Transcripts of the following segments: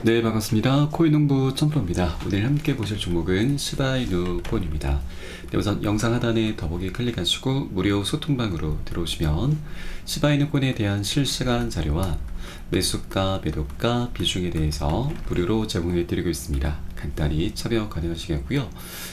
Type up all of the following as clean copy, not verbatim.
네, 반갑습니다. 코인농부 점프입니다. 오늘 함께 보실 종목은 시바이누 코인입니다. 네, 우선 영상 하단에 더보기 클릭하시고 무료 소통방으로 들어오시면 시바이누 코인에 대한 실시간 자료와 매수가, 매도가, 비중에 대해서 무료로 제공해 드리고 있습니다. 간단히 참여 가능하시겠고요.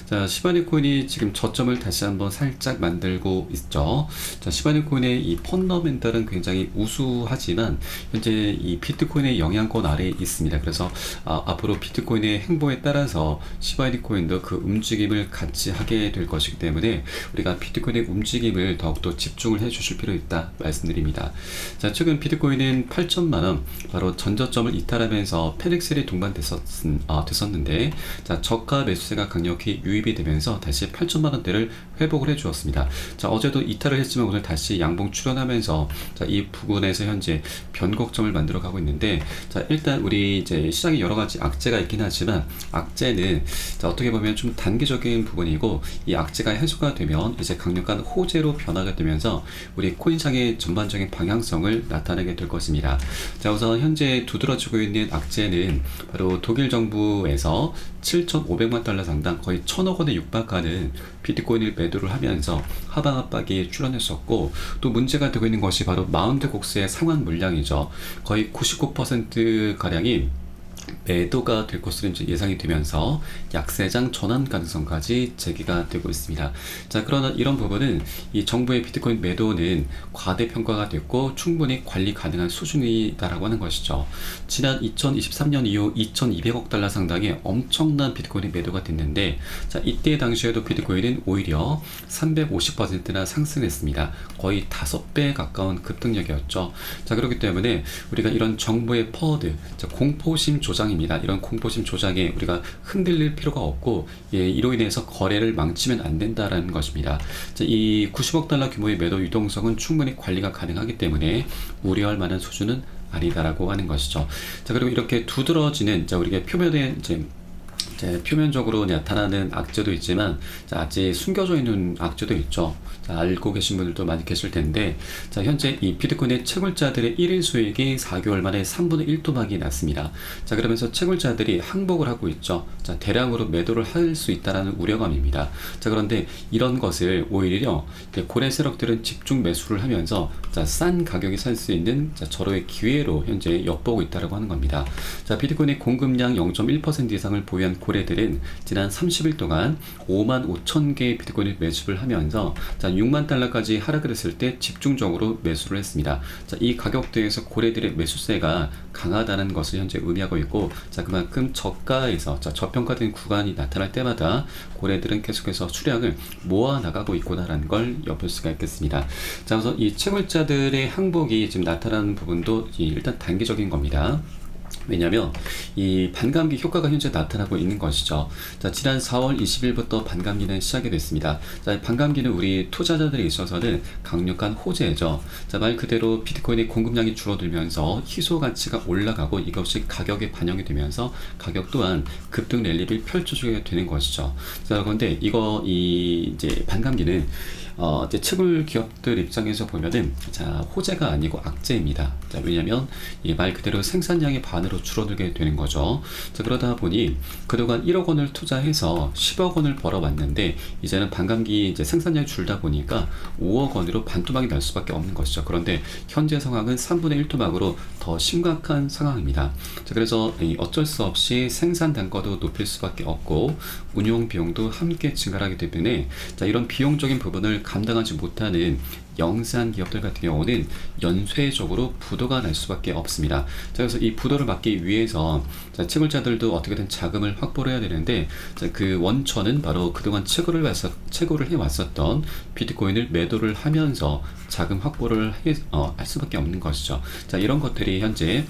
자, 시바이누 코인이 지금 저점을 다시 한번 살짝 만들고 있죠. 자, 시바이누 코인의 이 펀더멘털은 굉장히 우수하지만 현재 이 비트코인의 영향권 아래에 있습니다. 그래서 앞으로 비트코인의 행보에 따라서 시바이누 코인도 그 움직임을 같이 하게 될 것이기 때문에 우리가 비트코인의 움직임을 더욱더 집중을 해 주실 필요 있다 말씀드립니다. 자, 최근 비트코인은 8천만원 바로 전저점을 이탈하면서 패닉셀이 동반됐었는데 자, 저가 매수세가 강력히 유입이 되면서 다시 8천만원대를 회복을 해 주었습니다. 자, 어제도 이탈을 했지만 오늘 다시 양봉 출현하면서 자, 이 부근에서 현재 변곡점을 만들어 가고 있는데 자, 일단 우리 이제 시장에 여러 가지 악재가 있긴 하지만 악재는 자, 어떻게 보면 좀 단기적인 부분이고 이 악재가 해소가 되면 이제 강력한 호재로 변화가 되면서 우리 코인상의 전반적인 방향성을 나타내게 될 것입니다. 자, 우선 현재 두드러지고 있는 악재는 바로 독일 정부에서 7,500만 달러 상당 거의 1,000억 원에 육박하는 비트코인을 매도를 하면서 하방 압박이 출현했었고 또 문제가 되고 있는 것이 바로 마운트 곡스의 상환 물량이죠. 거의 99%가량이 매도가 될 것으로 이제 예상이 되면서 약세장 전환 가능성까지 제기가 되고 있습니다. 자, 그러나 이런 부분은 이 정부의 비트코인 매도는 과대평가가 됐고 충분히 관리 가능한 수준이다라고 하는 것이죠. 지난 2023년 이후 2,200억 달러 상당의 엄청난 비트코인이 매도가 됐는데 자, 이때 당시에도 비트코인은 오히려 350%나 상승했습니다. 거의 5배 가까운 급등력이었죠. 자, 그렇기 때문에 우리가 이런 정부의 퍼드, 자, 공포심 조장입니다. 이런 공포심 조장에 우리가 흔들릴 필요가 없고 이로 인해서 거래를 망치면 안 된다라는 것입니다. 자, 이 90억 달러 규모의 매도 유동성은 충분히 관리가 가능하기 때문에 우려할 만한 수준은 아니다라고 하는 것이죠. 자, 그리고 이렇게 두드러지는 자, 우리가 표면에 이제 표면적으로 나타나는 악재도 있지만 자, 아직 숨겨져 있는 악재도 있죠. 자, 알고 계신 분들도 많이 계실 텐데 자, 현재 이 비트코인의 채굴자들의 1일 수익이 4개월 만에 3분의 1 토막이 났습니다. 자, 그러면서 채굴자들이 항복을 하고 있죠. 자, 대량으로 매도를 할 수 있다라는 우려감입니다. 자, 그런데 이런 것을 오히려 고래 세력들은 집중 매수를 하면서 자, 싼 가격에 살 수 있는 자, 절호의 기회로 현재 엿보고 있다라고 하는 겁니다. 자, 비트코인의 공급량 0.1% 이상을 보유한 고래들은 지난 30일 동안 5만 5천 개의 비트코인을 매수를 하면서 자, 6만 달러까지 하락을 했을 때 집중적으로 매수를 했습니다. 자, 이 가격대에서 고래들의 매수세가 강하다는 것을 현재 의미하고 있고 자, 그만큼 저가에서 자, 저평가된 구간이 나타날 때마다 고래들은 계속해서 수량을 모아 나가고 있구나라는 걸 엿볼 수가 있겠습니다. 자, 그래서 이 채굴자들의 항복이 지금 나타나는 부분도 일단 단기적인 겁니다. 왜냐하면 이 반감기 효과가 현재 나타나고 있는 것이죠. 자, 지난 4월 20일부터 반감기는 시작이 됐습니다. 자, 반감기는 우리 투자자들에 있어서는 강력한 호재죠. 자, 말 그대로 비트코인의 공급량이 줄어들면서 희소 가치가 올라가고 이것이 가격에 반영이 되면서 가격 또한 급등 랠리를 펼쳐주게 되는 것이죠. 자, 그런데 이제 반감기는 이제 채굴 기업들 입장에서 보면은 자, 호재가 아니고 악재입니다. 자, 왜냐하면 말 그대로 생산량이 반으로 줄어들게 되는 거죠. 자, 그러다 보니 그동안 1억 원을 투자해서 10억 원을 벌어왔는데 이제는 반감기 이제 생산량이 줄다 보니까 5억 원으로 반토막이 날 수밖에 없는 것이죠. 그런데 현재 상황은 3분의 1 토막으로 더 심각한 상황입니다. 자, 그래서 어쩔 수 없이 생산 단가도 높일 수밖에 없고 운용 비용도 함께 증가하기 때문에 자, 이런 비용적인 부분을 감당하지 못하는 영세한 기업들 같은 경우는 연쇄적으로 부도가 날 수밖에 없습니다. 자, 그래서 이 부도를 막기 위해서 자, 채굴자들도 어떻게든 자금을 확보를 해야 되는데 자, 그 원천은 바로 그동안 채굴을 해왔었던 비트코인을 매도를 하면서 자금 확보를 할 수밖에 없는 것이죠. 자, 이런 것들이 현재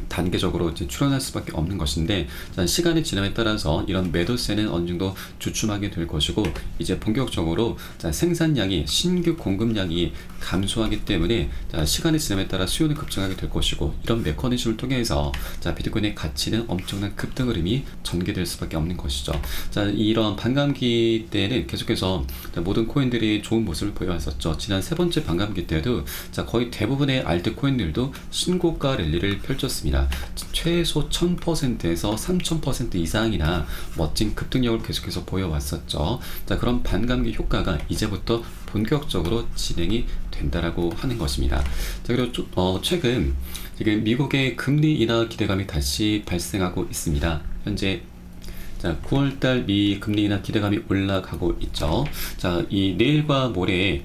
단계적으로 이제 출현할 수밖에 없는 것인데 자, 시간이 지남에 따라서 이런 매도세는 어느 정도 주춤하게 될 것이고 이제 본격적으로 자, 생산량이 신규 공급량이 감소하기 때문에 자, 시간이 지남에 따라 수요는 급증하게 될 것이고 이런 메커니즘을 통해서 자, 비트코인의 가치는 엄청난 급등 흐름이 전개될 수밖에 없는 것이죠. 자, 이런 반감기 때는 계속해서 자, 모든 코인들이 좋은 모습을 보여왔었죠. 지난 세 번째 반감기 때도 자, 거의 대부분의 알트 코인들도 신고가 랠리를 펼쳤습니다. 있습니다. 최소 1000%에서 3000% 이상이나 멋진 급등력을 계속해서 보여왔었죠. 자, 그런 반감기 효과가 이제부터 본격적으로 진행이 된다라고 하는 것입니다. 자, 그리고 최근 지금 미국의 금리 인하 기대감이 다시 발생하고 있습니다. 현재 9월달 미 금리 인하 기대감이 올라가고 있죠. 자, 이 내일과 모레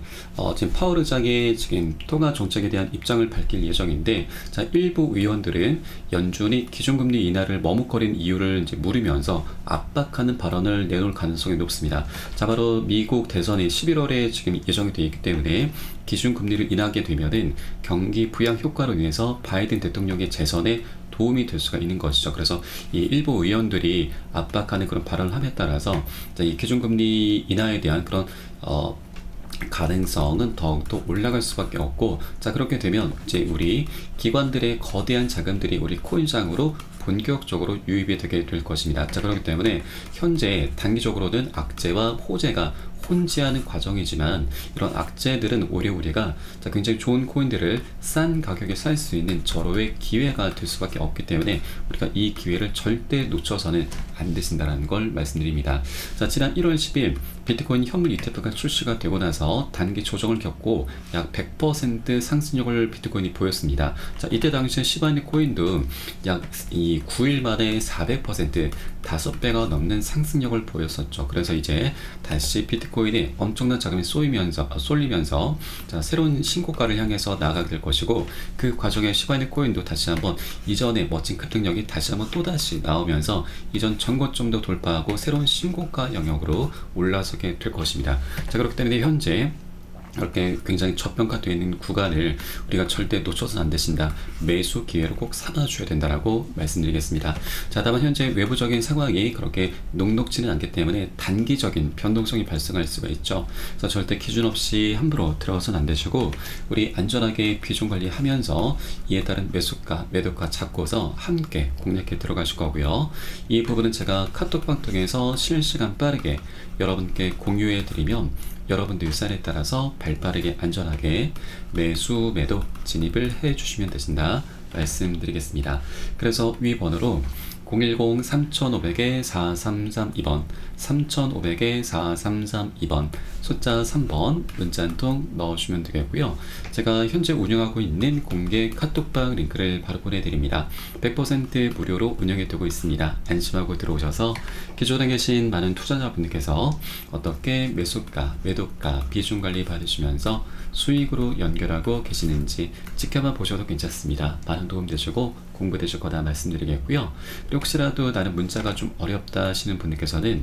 지금 파월 의장의 지금 통화 정책에 대한 입장을 밝힐 예정인데, 자, 일부 의원들은 연준이 기준금리 인하를 머뭇거린 이유를 이제 물으면서 압박하는 발언을 내놓을 가능성이 높습니다. 자, 바로 미국 대선이 11월에 지금 예정이 되어 있기 때문에 기준금리를 인하하게 되면은 경기 부양 효과로 인해서 바이든 대통령의 재선에 도움이 될 수가 있는 것이죠. 그래서 이 일부 의원들이 압박하는 그런 발언을 함에 따라서 이 기준금리 인하에 대한 그런 가능성은 더욱더 올라갈 수밖에 없고, 자, 그렇게 되면 이제 우리 기관들의 거대한 자금들이 우리 코인장으로 본격적으로 유입이 되게 될 것입니다. 자, 그렇기 때문에 현재 단기적으로는 악재와 호재가 혼재하는 과정이지만, 이런 악재들은 오히려 우리가 굉장히 좋은 코인들을 싼 가격에 살 수 있는 절호의 기회가 될 수밖에 없기 때문에 우리가 이 기회를 절대 놓쳐서는 안 되신다는 걸 말씀드립니다. 자, 지난 1월 10일 비트코인 현물 ETF가 출시가 되고 나서 단기 조정을 겪고 약 100% 상승력을 비트코인이 보였습니다. 자, 이때 당시에 시바이누 코인도 약 9일 만에 400% 5배가 넘는 상승력을 보였었죠. 그래서 이제 다시 비트코인이 엄청난 자금이 쏠리면서 자, 새로운 신고가를 향해서 나아가게 될 것이고, 그 과정에 시바이누 코인도 다시 한번 이전의 멋진 급등력이 다시 한번 또다시 나오면서 이전 전고점도 돌파하고 새로운 신고가 영역으로 올라서게 될 것입니다. 자, 그렇기 때문에 현재 이렇게 굉장히 저평가되어 있는 구간을 우리가 절대 놓쳐서는 안 되신다. 매수 기회로 꼭 삼아줘야 된다라고 말씀드리겠습니다. 자, 다만 현재 외부적인 상황이 그렇게 녹록지는 않기 때문에 단기적인 변동성이 발생할 수가 있죠. 그래서 절대 기준 없이 함부로 들어가서는 안 되시고, 우리 안전하게 비중 관리하면서 이에 따른 매수가, 매도가 잡고서 함께 공략해 들어가실 거고요. 이 부분은 제가 카톡방 통해서 실시간 빠르게 여러분께 공유해 드리면 여러분들 유산에 따라서 발빠르게 안전하게 매수 매도 진입을 해 주시면 되신다 말씀드리겠습니다. 그래서 위 번호로 010-3500-4332번 3500-4332번 숫자 3번 문자 한 통 넣어주시면 되겠고요. 제가 현재 운영하고 있는 공개 카톡방 링크를 바로 보내드립니다. 100% 무료로 운영해 두고 있습니다. 안심하고 들어오셔서 기존에 계신 많은 투자자분들께서 어떻게 매수가, 매도가, 비중 관리 받으시면서 수익으로 연결하고 계시는지 지켜봐 보셔도 괜찮습니다. 많은 도움 되시고 공부 되실 거다 말씀드리겠고요. 그리고 혹시라도 나는 문자가 좀 어렵다 하시는 분들께서는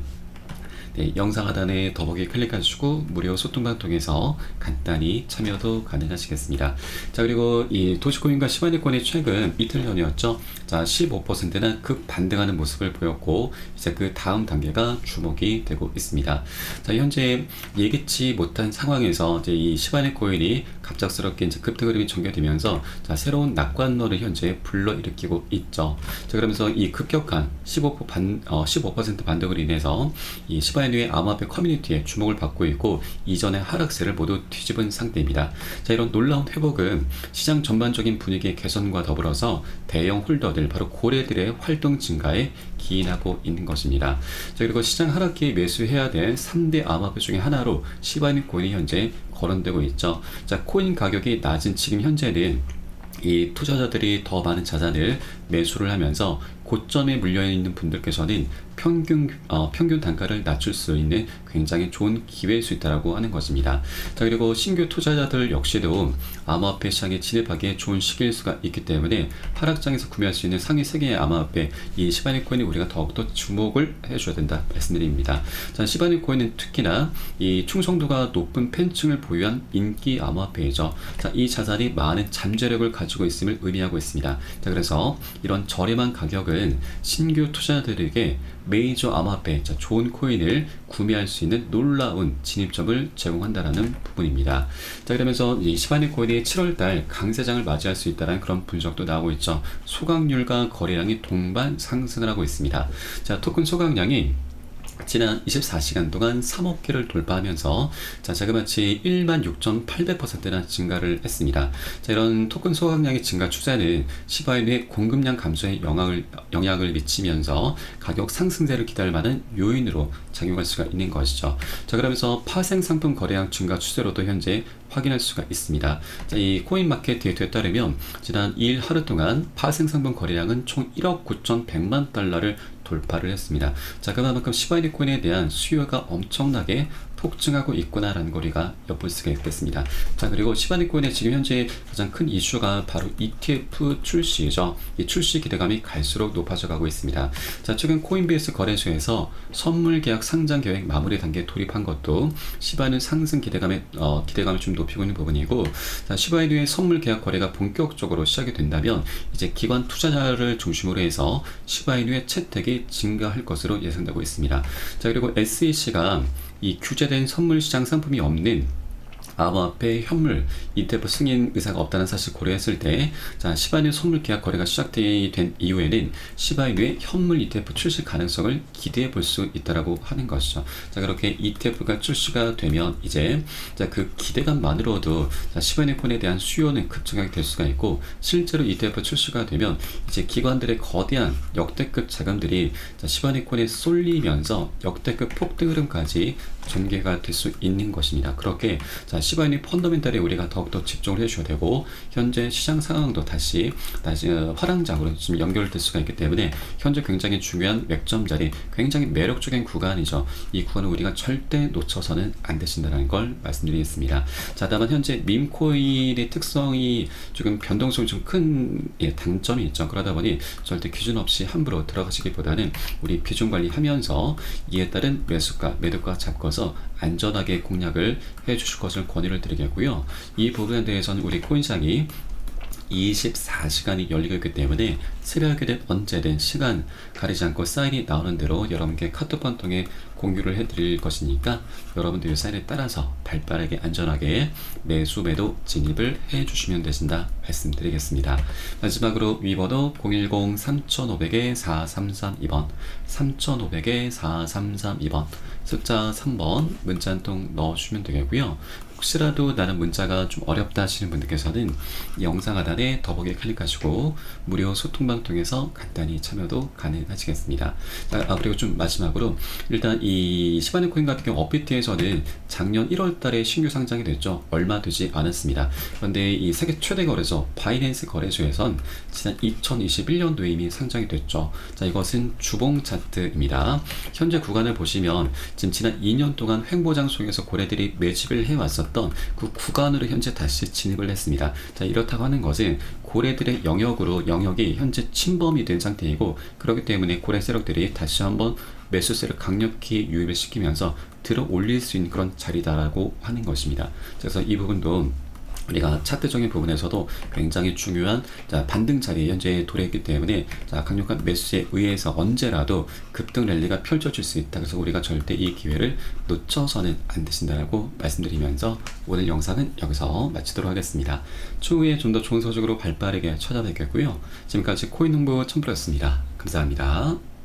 영상 하단에 더보기 클릭하시고 무료 소통방 통해서 간단히 참여도 가능하시겠습니다. 자, 그리고 이 도시코인과 시바이누코인이 최근 이틀 전이었죠. 자, 15%나 급반등하는 모습을 보였고, 이제 그 다음 단계가 주목이 되고 있습니다. 자, 현재 예기치 못한 상황에서 이제 이 시바이누코인이 갑작스럽게 이제 급등 흐름이 전개되면서 자, 새로운 낙관론을 현재 불러일으키고 있죠. 자, 그러면서 이 급격한 15% 반등으로 인해서 이 시바이누의 암호화폐 커뮤니티에 주목을 받고 있고, 이전의 하락세를 모두 뒤집은 상태입니다. 자, 이런 놀라운 회복은 시장 전반적인 분위기의 개선과 더불어서 대형 홀더들, 바로 고래들의 활동 증가에 기인하고 있는 것입니다. 자, 그리고 시장 하락기에 매수해야 될 3대 암호화폐 중에 하나로 시바이누 코인이 현재 거론되고 있죠. 자, 코인 가격이 낮은 지금 현재는 이 투자자들이 더 많은 자산을 매수를 하면서 고점에 물려있는 분들께서는 평균 단가를 낮출 수 있는 굉장히 좋은 기회일 수 있다고 하는 것입니다. 자, 그리고 신규 투자자들 역시도 암호화폐 시장에 진입하기에 좋은 시기일 수가 있기 때문에 하락장에서 구매할 수 있는 상위 3개의 암호화폐, 이 시바이누 코인이 우리가 더욱더 주목을 해줘야 된다 말씀드립니다. 자, 시바이누 코인은 특히나 이 충성도가 높은 팬층을 보유한 인기 암호화폐이죠. 자, 이 자산이 많은 잠재력을 가지고 있음을 의미하고 있습니다. 자, 그래서 이런 저렴한 가격은 신규 투자자들에게 메이저 암호화폐, 좋은 코인을 구매할 수 있는 놀라운 진입점을 제공한다라는 부분입니다. 자, 그러면서 이 시바이누 코인이 7월달 강세장을 맞이할 수 있다는 그런 분석도 나오고 있죠. 소각률과 거래량이 동반 상승을 하고 있습니다. 자, 토큰 소각량이 지난 24시간 동안 3억 개를 돌파하면서 자, 자그마치 16,800%나 증가를 했습니다. 자, 이런 토큰 소각량의 증가 추세는 시바이누의 공급량 감소에 영향을 미치면서 가격 상승세를 기다릴 만한 요인으로 작용할 수가 있는 것이죠. 자, 그러면서 파생 상품 거래량 증가 추세로도 현재 확인할 수가 있습니다. 자, 이 코인마켓 데이터에 따르면 지난 2일 하루 동안 파생 상품 거래량은 총 1억 9,100만 달러를 돌파를 했습니다. 자, 그만큼 시바이누 코인에 대한 수요가 엄청나게 폭증하고 있구나라는 걸 우리가 엿볼 수가 있겠습니다. 자, 그리고 시바이누 코인의 지금 현재 가장 큰 이슈가 바로 ETF 출시죠. 이 출시 기대감이 갈수록 높아져 가고 있습니다. 자, 최근 코인베이스 거래소에서 선물 계약 상장 계획 마무리 단계에 돌입한 것도 시바이누 상승 기대감을 좀 높이고 있는 부분이고, 자, 시바이누의 선물 계약 거래가 본격적으로 시작이 된다면 이제 기관 투자자를 중심으로 해서 시바이누의 채택이 증가할 것으로 예상되고 있습니다. 자, 그리고 SEC가 이 규제된 선물 시장 상품이 없는 암호화폐 현물 ETF 승인 의사가 없다는 사실 고려했을 때, 자, 시바이누 선물 계약 거래가 시작된 이후에는 시바이누의 현물 ETF 출시 가능성을 기대해 볼 수 있다라고 하는 것이죠. 자, 그렇게 ETF가 출시가 되면 이제 자, 그 기대감만으로도 자, 시바이누 코인에 대한 수요는 급증하게 될 수가 있고, 실제로 ETF 출시가 되면 이제 기관들의 거대한 역대급 자금들이 자, 시바이누 코인에 쏠리면서 역대급 폭등 흐름까지 전개가 될 수 있는 것입니다. 그렇게 자, 시바이누 펀더멘탈에 우리가 더욱더 집중을 해주셔야 되고, 현재 시장 상황도 다시 화랑장으로 지금 연결될 수가 있기 때문에 현재 굉장히 중요한 맥점 자리, 굉장히 매력적인 구간이죠. 이 구간을 우리가 절대 놓쳐서는 안 되신다는 걸 말씀드리겠습니다. 자, 다만 현재 밈코인의 특성이 조금 변동성이 좀 큰 단점이 있죠. 그러다 보니 절대 기준 없이 함부로 들어가시기보다는 우리 비중 관리하면서 이에 따른 매수가, 매도가 잡고서 안전하게 공략을 해주실 것을 권유를 드리겠고요. 이 부분에 대해서는 우리 코인시장이 24시간이 열리고 있기 때문에 새벽이든 언제든 시간 가리지 않고 사인이 나오는 대로 여러분께 카톡방 통해 공유를 해드릴 것이니까 여러분들 사인에 따라서 발빠르게 안전하게 매수 매도 진입을 해주시면 되신다 말씀드리겠습니다. 마지막으로 위번호 010-3500-4332번 3500-4332번 숫자 3번 문자 한 통 넣어주시면 되겠고요. 혹시라도 나는 문자가 좀 어렵다 하시는 분들께서는 영상 하단에 더보기 클릭하시고 무료 소통방 통해서 간단히 참여도 가능하시겠습니다. 그리고 좀 마지막으로 일단 이 시바이누 코인 같은 경우 업비트에서는 작년 1월 달에 신규 상장이 됐죠. 얼마 되지 않았습니다. 그런데 이 세계 최대 거래소 바이낸스 거래소에선 지난 2021년도에 이미 상장이 됐죠. 자, 이것은 주봉 차트입니다. 현재 구간을 보시면 지금 지난 2년 동안 횡보장 속에서 고래들이 매집을 해왔었던 그 구간으로 현재 다시 진입을 했습니다. 자, 이렇다고 하는 것은 고래들의 영역이 현재 침범이 된 상태이고, 그렇기 때문에 고래 세력들이 다시 한번 매수세를 강력히 유입을 시키면서 들어 올릴 수 있는 그런 자리다라고 하는 것입니다. 그래서 이 부분도 우리가 차트적인 부분에서도 굉장히 중요한 자, 반등 자리에 현재 도래했기 때문에 자, 강력한 매수에 의해서 언제라도 급등 랠리가 펼쳐질 수 있다. 그래서 우리가 절대 이 기회를 놓쳐서는 안 되신다라고 말씀드리면서 오늘 영상은 여기서 마치도록 하겠습니다. 추후에 좀 더 좋은 소식으로 발빠르게 찾아뵙겠고요. 지금까지 코인농부 첨프였습니다. 감사합니다.